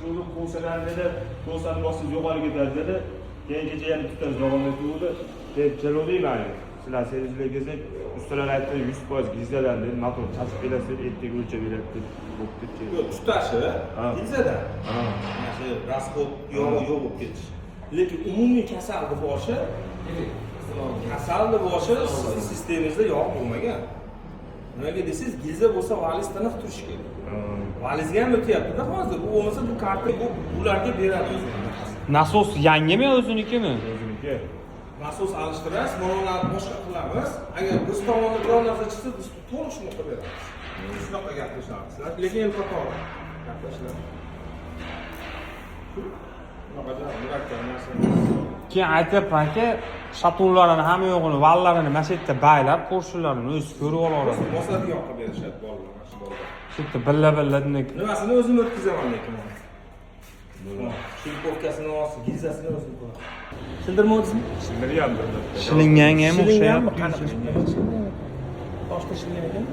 bo'lib qo'salarni dedi, qo'sani bossiz yo'qolib ketadi dedi. Keyin kecha yana tutamiz davom etuvdi. Deb jalo'layman. Sizlar sezizlar kelsak, ustalar aytdi 100% gizladan dedi, motor chasib kelasiz, ertaga o'lchab beradi deb bo'pti. Yo'q, tutashi gilzadan. Mana shu rasxod yo'q bo'lib ketish. Lekin umumiy kasalni boshi sizni sistemangizda yog' bo'lmagan. Nimaga desangiz, gilza bo'lsa valiz tiniq turishi kerak. Valizga ham o'tyapti-da hozir. Bu bo'lmasa bu karta bularga beradi o'zini. Nasos yangimi o'zinikimi? O'ziniki. Nasos alishtirasiz, mana boshqa qilamiz. Agar biz tomonda biror narsa chiqsa, biz to'liq shuni qilib beramiz. Shunaqa gaplashamiz. Lekin el qatori gaplashlar. Murakkab narsa. Keyin aytyapman-ki, shatunlarini hamma yo'g'ini, vallarini mana shu yerda baylab, qo'shnilarini o'zi ko'rib oladi. Bosadigan qilib berishadi bolalar, mana shu bolalar. Shu yerda billa-billa nimasini o'zim o'tkazaman lekin. Shilpovkasini olsa, gilzasini o'zim qo'yaman. Shildirmadingizmi? Shildiryapti. Shilinganga ham o'xshayapti. Boshqa shilgan ekan.